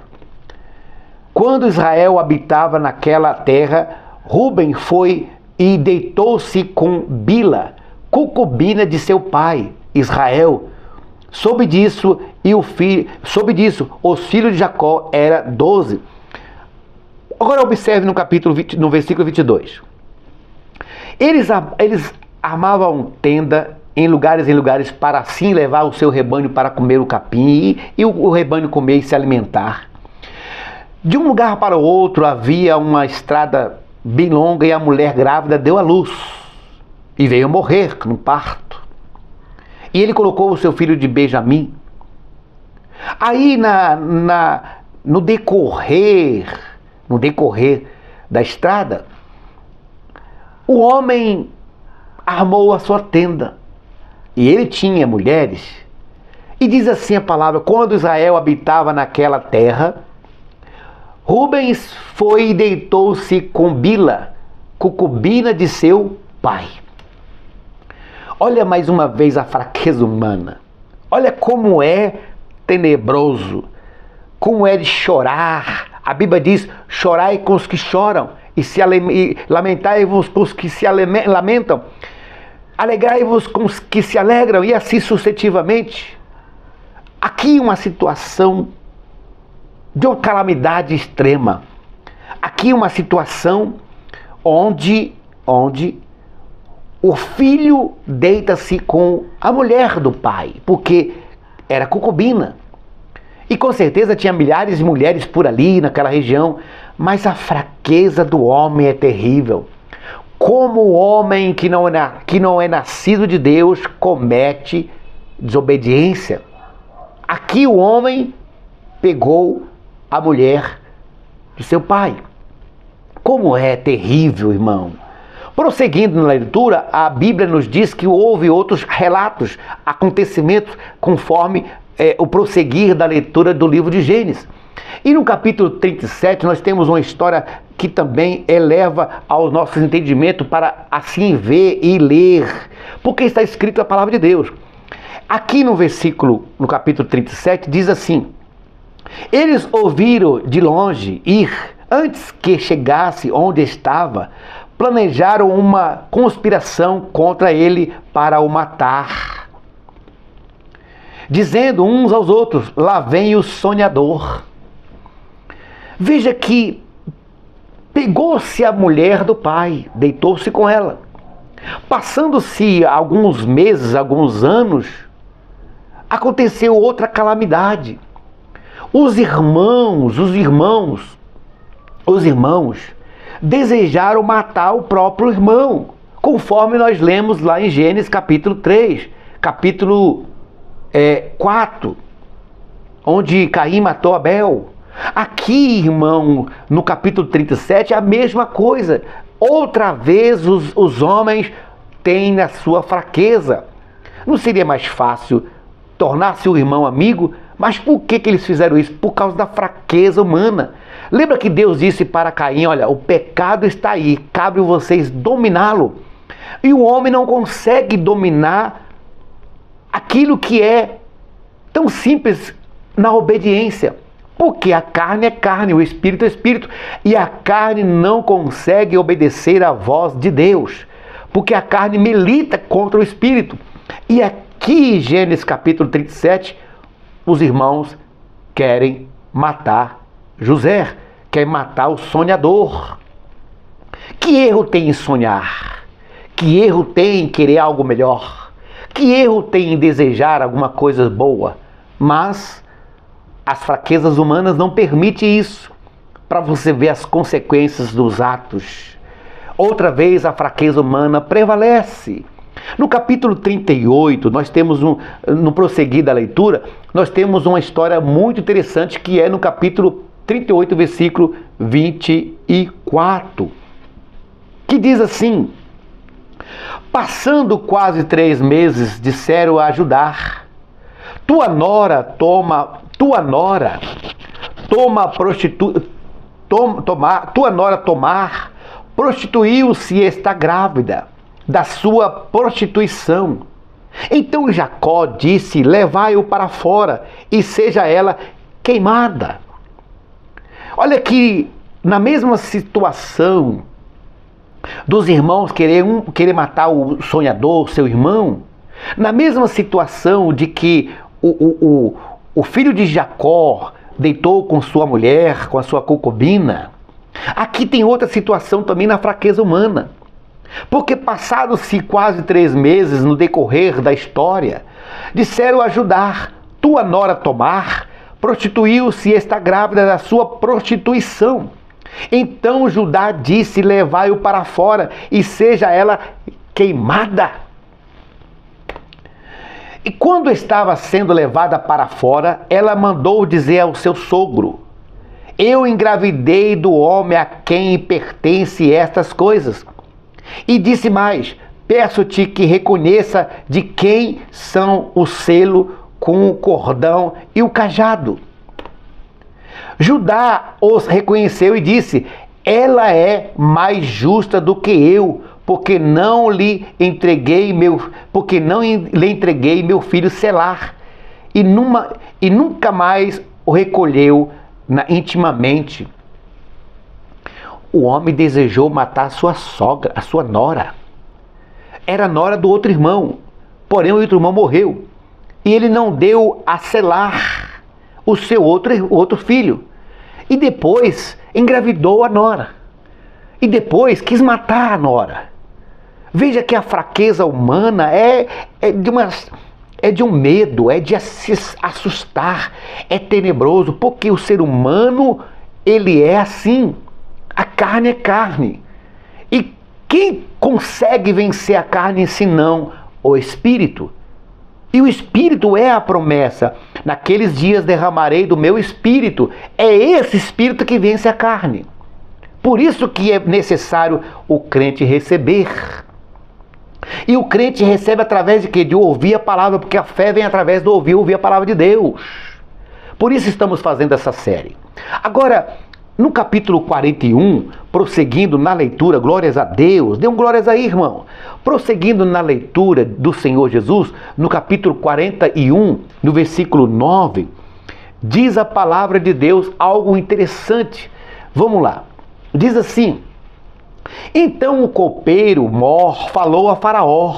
Quando Israel habitava naquela terra, Ruben foi e deitou-se com Bila, concubina de seu pai, Israel. Soube disso, os filhos de Jacó eram 12. Agora observe no versículo 22. Eles armavam tenda em lugares para assim levar o seu rebanho para comer o capim e o rebanho comer e se alimentar. De um lugar para o outro havia uma estrada bem longa e a mulher grávida deu à luz e veio morrer no parto. E ele colocou o seu filho de Benjamim. Aí no decorrer da estrada, o homem armou a sua tenda e ele tinha mulheres. E diz assim a palavra: quando Israel habitava naquela terra, Rubens foi e deitou-se com Bila, concubina de seu pai. Olha mais uma vez a fraqueza humana. Olha como é tenebroso, como é de chorar. A Bíblia diz: chorai com os que choram e lamentai-vos com os que se lamentam. Alegrai-vos com os que se alegram, e assim sucessivamente. Aqui uma situação de uma calamidade extrema. Aqui uma situação onde o filho deita-se com a mulher do pai, porque era concubina. E com certeza tinha milhares de mulheres por ali, naquela região, mas a fraqueza do homem é terrível. Como o homem que não é nascido de Deus comete desobediência. Aqui o homem pegou a mulher de seu pai. Como é terrível, irmão. Prosseguindo na leitura, a Bíblia nos diz que houve outros relatos, acontecimentos, conforme o prosseguir da leitura do livro de Gênesis. E no capítulo 37 nós temos uma história que também eleva ao nosso entendimento para assim ver e ler, porque está escrito a palavra de Deus. Aqui no capítulo 37, diz assim: eles ouviram de longe ir, antes que chegasse onde estava, planejaram uma conspiração contra ele para o matar, dizendo uns aos outros: lá vem o sonhador. Veja que pegou-se a mulher do pai, deitou-se com ela. Passando-se alguns meses, alguns anos, aconteceu outra calamidade. Os irmãos desejaram matar o próprio irmão, conforme nós lemos lá em Gênesis capítulo 3, capítulo 4, onde Caim matou Abel. Aqui, irmão, no capítulo 37, é a mesma coisa. Outra vez os homens têm a sua fraqueza. Não seria mais fácil tornar-se o irmão amigo? Mas por que eles fizeram isso? Por causa da fraqueza humana. Lembra que Deus disse para Caim: olha, o pecado está aí, cabe a vocês dominá-lo. E o homem não consegue dominar aquilo que é tão simples na obediência. Porque a carne é carne, o espírito é espírito. E a carne não consegue obedecer à voz de Deus. Porque a carne milita contra o espírito. E aqui em Gênesis capítulo 37, os irmãos querem matar José, querem matar o sonhador. Que erro tem em sonhar? Que erro tem em querer algo melhor? Que erro tem em desejar alguma coisa boa? Mas as fraquezas humanas não permitem isso, para você ver as consequências dos atos. Outra vez a fraqueza humana prevalece. No capítulo 38, nós temos no prosseguir da leitura, nós temos uma história muito interessante que é no capítulo 38, versículo 24, que diz assim: passando quase 3 meses, disseram a ajudar, tua nora prostituiu-se e está grávida da sua prostituição. Então Jacó disse: levai-o para fora e seja ela queimada. Olha que na mesma situação dos irmãos querer matar o sonhador, seu irmão, na mesma situação de que o filho de Jacó deitou com sua mulher, com a sua concubina, aqui tem outra situação também na fraqueza humana. Porque passados-se quase 3 meses no decorrer da história, disseram ajudar, tua nora Tomar prostituiu-se e está grávida da sua prostituição. Então Judá disse: levai-o para fora e seja ela queimada. E quando estava sendo levada para fora, ela mandou dizer ao seu sogro: eu engravidei do homem a quem pertence estas coisas. E disse mais: peço-te que reconheça de quem são o selo com o cordão e o cajado. Judá os reconheceu e disse: ela é mais justa do que eu, porque não lhe entreguei meu filho Selar, e nunca mais o recolheu intimamente. O homem desejou matar a sua sogra, a sua nora. Era nora do outro irmão, porém o outro irmão morreu. E ele não deu a Selar, o seu outro filho. E depois engravidou a nora. E depois quis matar a nora. Veja que a fraqueza humana é de um medo, é de se assustar, é tenebroso, porque o ser humano, ele é assim. A carne é carne. E quem consegue vencer a carne senão o Espírito? E o Espírito é a promessa. Naqueles dias derramarei do meu Espírito. É esse Espírito que vence a carne. Por isso que é necessário o crente receber. E o crente recebe através de quê? De ouvir a palavra, porque a fé vem através do ouvir a palavra de Deus. Por isso estamos fazendo essa série. Agora, no capítulo 41, prosseguindo na leitura, glórias a Deus, dê um glórias aí, irmão. Prosseguindo na leitura do Senhor Jesus, no capítulo 41, no versículo 9, diz a palavra de Deus algo interessante. Vamos lá. Diz assim: então o copeiro mor falou a Faraó.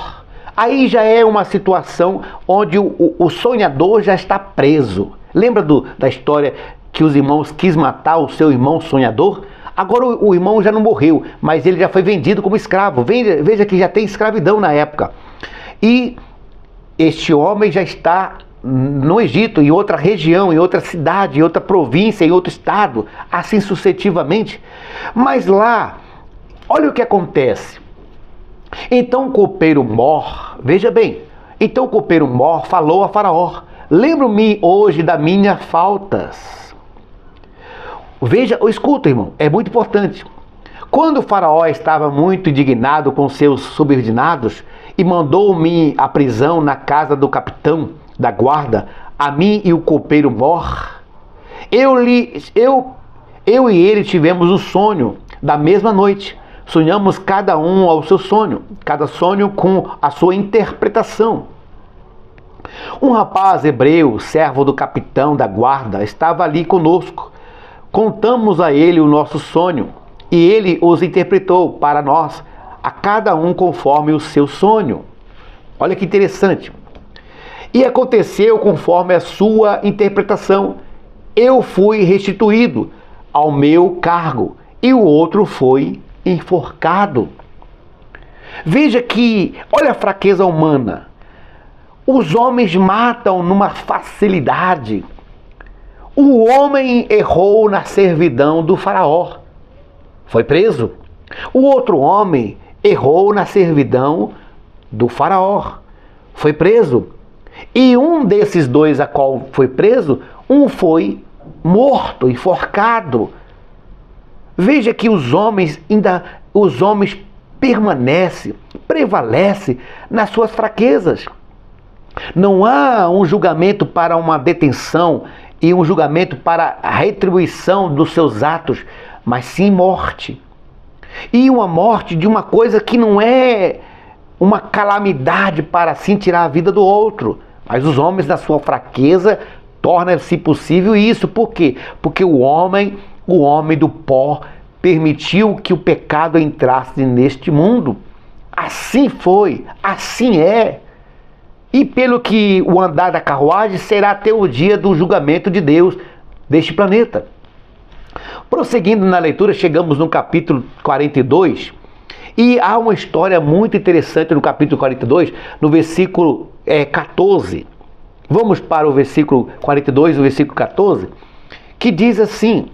Aí já é uma situação onde o sonhador já está preso. Lembra da história que os irmãos quis matar o seu irmão sonhador? Agora o irmão já não morreu, mas ele já foi vendido como escravo. Veja que já tem escravidão na época. E este homem já está no Egito, em outra região, em outra cidade, em outra província, em outro estado, assim sucessivamente. Mas lá, olha o que acontece. Então o copeiro mor, veja bem, então o copeiro mor falou a Faraó: lembro-me hoje das minhas faltas. Veja, escuta, irmão, é muito importante. Quando o Faraó estava muito indignado com seus subordinados e mandou-me à prisão na casa do capitão da guarda, a mim e o copeiro mor, eu e ele tivemos um sonho da mesma noite. Sonhamos cada um ao seu sonho, cada sonho com a sua interpretação. Um rapaz hebreu, servo do capitão da guarda, estava ali conosco. Contamos a ele o nosso sonho, e ele os interpretou para nós, a cada um conforme o seu sonho. Olha que interessante. E aconteceu conforme a sua interpretação. Eu fui restituído ao meu cargo, e o outro foi enforcado. Veja que, olha a fraqueza humana. Os homens matam numa facilidade. O homem errou na servidão do Faraó, foi preso. O outro homem errou na servidão do Faraó, foi preso. E um desses dois a qual foi preso, um foi morto, enforcado. Veja que os homens prevalecem nas suas fraquezas. Não há um julgamento para uma detenção e um julgamento para a retribuição dos seus atos, mas sim morte. E uma morte de uma coisa que não é uma calamidade para assim tirar a vida do outro. Mas os homens, na sua fraqueza, torna-se possível isso. Por quê? Porque o homem do pó, permitiu que o pecado entrasse neste mundo. Assim foi, assim é. E pelo que o andar da carruagem será até o dia do julgamento de Deus deste planeta. Prosseguindo na leitura, chegamos no capítulo 42. E há uma história muito interessante no capítulo 42, no versículo 14. Vamos para o versículo 42, o versículo 14, que diz assim: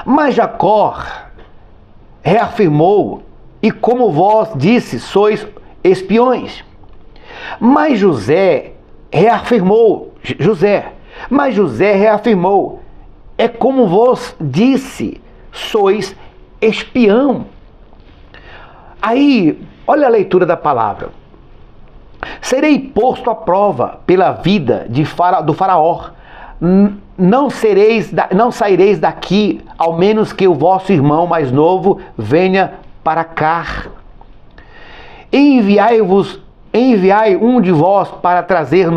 mas Jacó reafirmou, e como vós disse, sois espiões. Mas José reafirmou, é como vós disse, sois espião. Aí, olha a leitura da palavra. Serei posto à prova pela vida do Faraó. Não saireis daqui, ao menos que o vosso irmão mais novo venha para cá. Enviai um de vós para trazer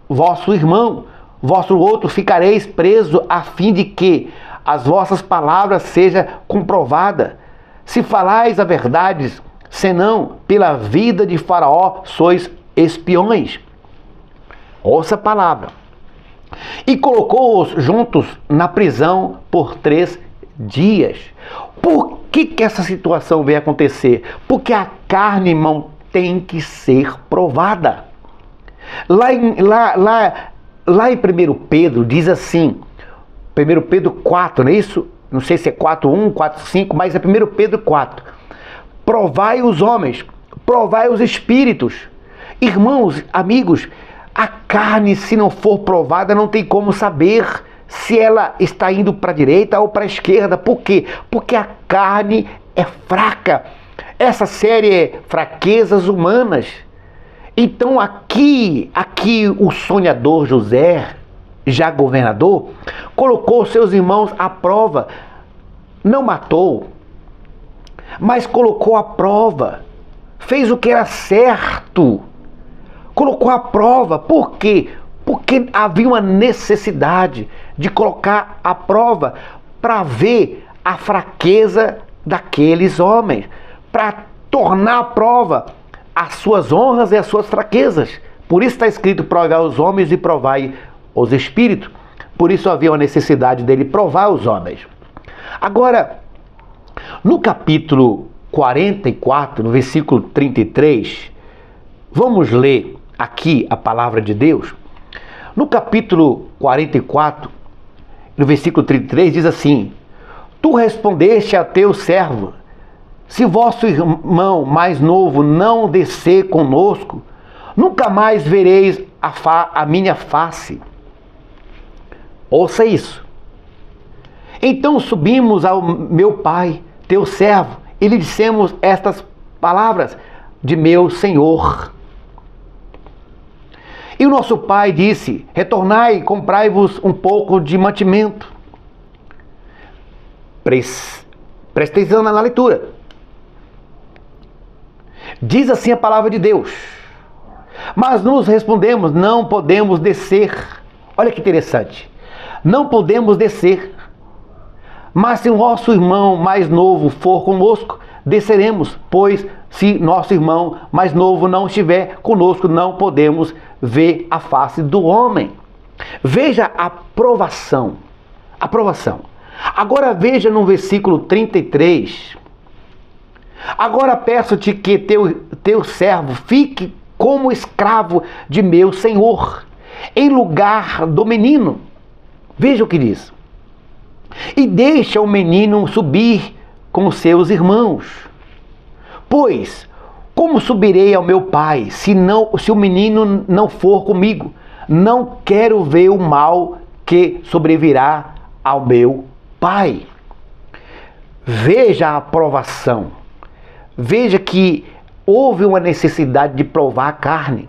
vosso irmão, vosso outro ficareis preso, a fim de que as vossas palavras sejam comprovadas. Se falais a verdade, senão pela vida de Faraó sois espiões. Ouça a palavra. E colocou-os juntos na prisão por 3 dias. Por que essa situação veio acontecer? Porque a carne, irmão, tem que ser provada. Lá em 1 Pedro diz assim, 1 Pedro 4, não é isso? Não sei se é 4:1, 4:5, mas é 1 Pedro 4. Provai os homens, provai os espíritos. Irmãos, amigos, a carne, se não for provada, não tem como saber se ela está indo para a direita ou para a esquerda. Por quê? Porque a carne é fraca. Essa série é fraquezas humanas. Então aqui o sonhador José, já governador, colocou seus irmãos à prova. Não matou, mas colocou à prova. Fez o que era certo. Colocou à prova. Por quê? Porque havia uma necessidade de colocar à prova para ver a fraqueza daqueles homens, para tornar à prova as suas honras e as suas fraquezas. Por isso está escrito: provai os homens e provai os espíritos. Por isso havia uma necessidade dele provar os homens. Agora, no capítulo 44, no versículo 33, vamos ler aqui a palavra de Deus. No capítulo 44, no versículo 33, diz assim: Tu respondeste a teu servo: se vosso irmão mais novo não descer conosco, nunca mais vereis a minha face. Ouça isso. Então subimos ao meu pai, teu servo, e lhe dissemos estas palavras de meu senhor. E o nosso pai disse: retornai e comprai-vos um pouco de mantimento. Presta atenção na leitura. Diz assim a palavra de Deus: mas nos respondemos: não podemos descer. Olha que interessante. Não podemos descer. Mas se o nosso irmão mais novo for conosco, desceremos, pois se nosso irmão mais novo não estiver conosco, não podemos ver a face do homem. Veja a aprovação. Agora veja no versículo 33. Agora peço-te que teu servo fique como escravo de meu senhor, em lugar do menino. Veja o que diz. E deixa o menino subir com seus irmãos. Pois, como subirei ao meu pai, se o menino não for comigo? Não quero ver o mal que sobrevirá ao meu pai. Veja a aprovação. Veja que houve uma necessidade de provar a carne.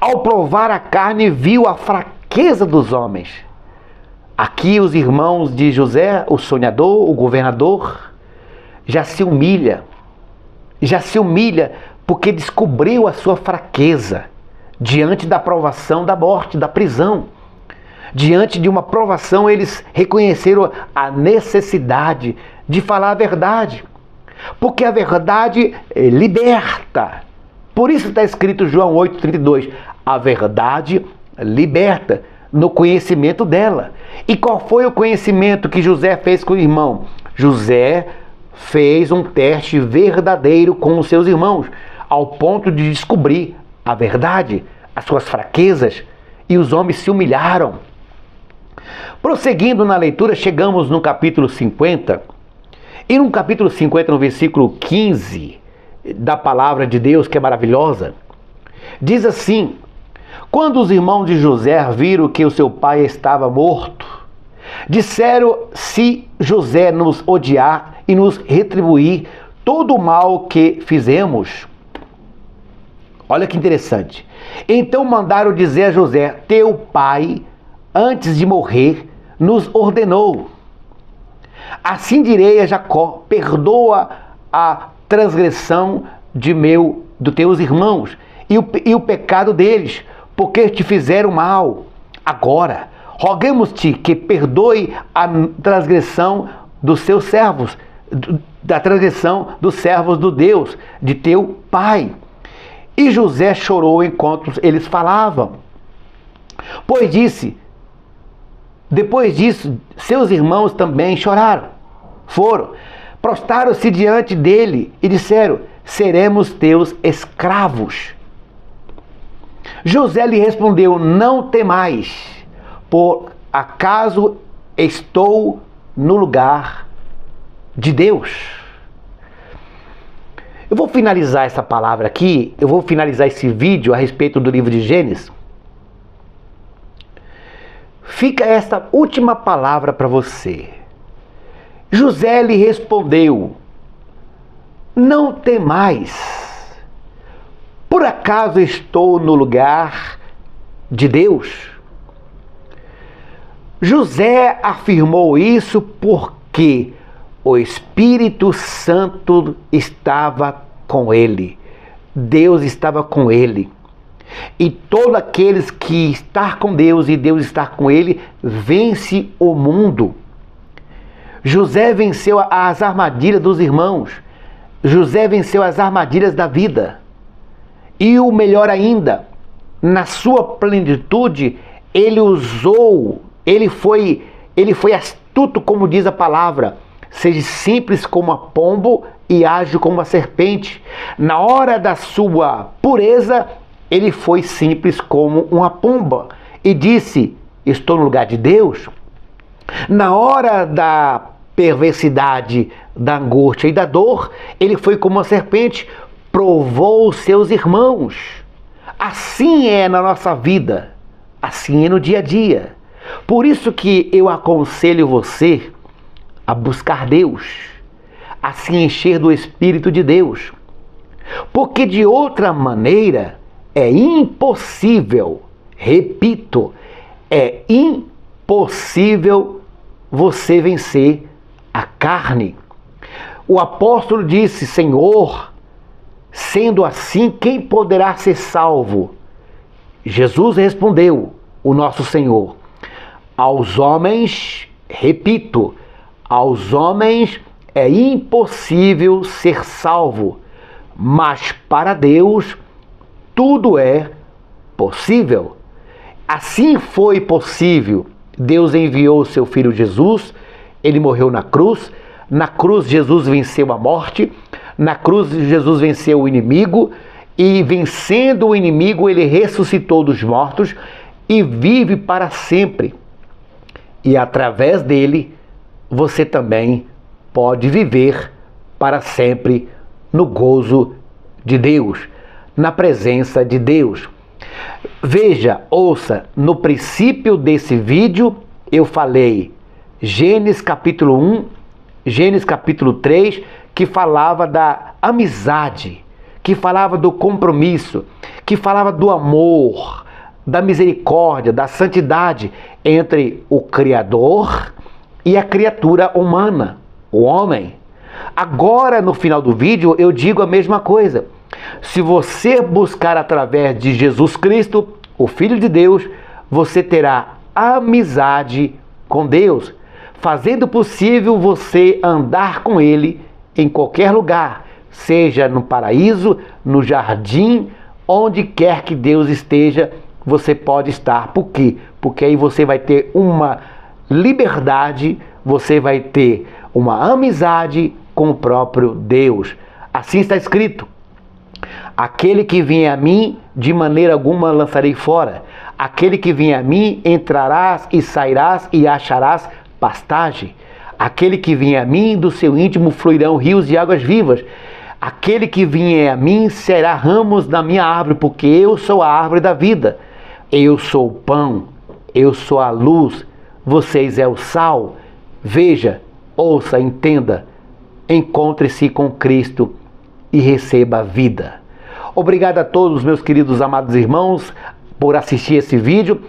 Ao provar a carne, viu a fraqueza dos homens. Aqui os irmãos de José, o sonhador, o governador, já se humilha porque descobriu a sua fraqueza diante da provação da morte, da prisão. Diante de uma provação, eles reconheceram a necessidade de falar a verdade, porque a verdade liberta. Por isso está escrito João 8,32, a verdade liberta, no conhecimento dela. E qual foi o conhecimento que José fez com o irmão? José fez um teste verdadeiro com os seus irmãos, ao ponto de descobrir a verdade, as suas fraquezas, e os homens se humilharam. Prosseguindo na leitura, chegamos no capítulo 50, e no capítulo 50, no versículo 15 da palavra de Deus, que é maravilhosa, diz assim: quando os irmãos de José viram que o seu pai estava morto, disseram: se José nos odiar e nos retribuir todo o mal que fizemos. Olha que interessante. Então mandaram dizer a José: teu pai, antes de morrer, nos ordenou: assim direi a Jacó, perdoa a transgressão dos teus irmãos e o pecado deles, porque te fizeram mal. Agora, roguemos-te que perdoe a transgressão dos seus servos, da transgressão dos servos do Deus, de teu pai. E José chorou enquanto eles falavam. Depois disso, seus irmãos também choraram. Prostraram-se diante dele e disseram: seremos teus escravos. José lhe respondeu: não temais, por acaso estou no lugar de Deus. Eu vou finalizar essa palavra aqui, eu vou finalizar esse vídeo a respeito do livro de Gênesis, fica esta última palavra para você. José lhe respondeu: não temais. Por acaso estou no lugar de Deus? José afirmou isso porque o Espírito Santo estava com ele. Deus estava com ele. E todos aqueles que estão com Deus e Deus está com ele, vence o mundo. José venceu as armadilhas dos irmãos. José venceu as armadilhas da vida. E o melhor ainda, na sua plenitude, ele foi astuto, como diz a palavra. Seja simples como a pombo e ágil como a serpente. Na hora da sua pureza, ele foi simples como uma pomba e disse: estou no lugar de Deus. Na hora da perversidade, da angústia e da dor, ele foi como uma serpente, provou os seus irmãos. Assim é na nossa vida, assim é no dia a dia. Por isso que eu aconselho você a buscar Deus, a se encher do Espírito de Deus. Porque de outra maneira é impossível, repito, é impossível você vencer a carne. O apóstolo disse: Senhor, sendo assim, quem poderá ser salvo? Jesus respondeu, o nosso Senhor: aos homens, repito, aos homens é impossível ser salvo, mas para Deus tudo é possível. Assim foi possível. Deus enviou o seu Filho Jesus, ele morreu na cruz. Na cruz Jesus venceu a morte, na cruz Jesus venceu o inimigo, e vencendo o inimigo ele ressuscitou dos mortos e vive para sempre. E através dele você também pode viver para sempre no gozo de Deus, na presença de Deus. Veja, ouça, no princípio desse vídeo eu falei Gênesis capítulo 1, Gênesis capítulo 3, que falava da amizade, que falava do compromisso, que falava do amor, da misericórdia, da santidade entre o Criador e a criatura humana, o homem. Agora, no final do vídeo, eu digo a mesma coisa. Se você buscar através de Jesus Cristo, o Filho de Deus, você terá amizade com Deus, fazendo possível você andar com Ele em qualquer lugar, seja no paraíso, no jardim, onde quer que Deus esteja, você pode estar. Por quê? Porque aí você vai ter uma liberdade, você vai ter uma amizade com o próprio Deus. Assim está escrito: aquele que vier a mim, de maneira alguma lançarei fora. Aquele que vier a mim, entrarás e sairás e acharás pastagem. Aquele que vier a mim, do seu íntimo fluirão rios de águas vivas. Aquele que vier a mim será ramos na minha árvore, porque eu sou a árvore da vida. Eu sou o pão, eu sou a luz, vocês é o sal. Veja, ouça, entenda, encontre-se com Cristo e receba a vida. Obrigado a todos, meus queridos amados irmãos, por assistir esse vídeo.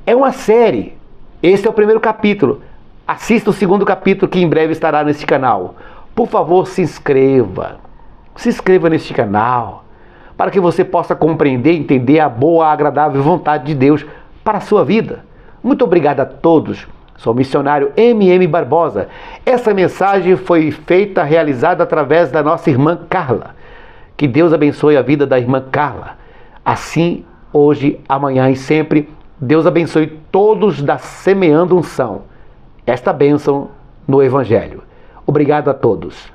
É uma série, esse é o primeiro capítulo. Assista o segundo capítulo, que em breve estará neste canal. Por favor, se inscreva neste canal, para que você possa compreender e entender a boa, agradável vontade de Deus para a sua vida. Muito obrigado a todos. Sou o missionário M.M. Barbosa. Essa mensagem foi realizada através da nossa irmã Carla. Que Deus abençoe a vida da irmã Carla. Assim, hoje, amanhã e sempre, Deus abençoe todos da Semeando Unção. Esta bênção no Evangelho. Obrigado a todos.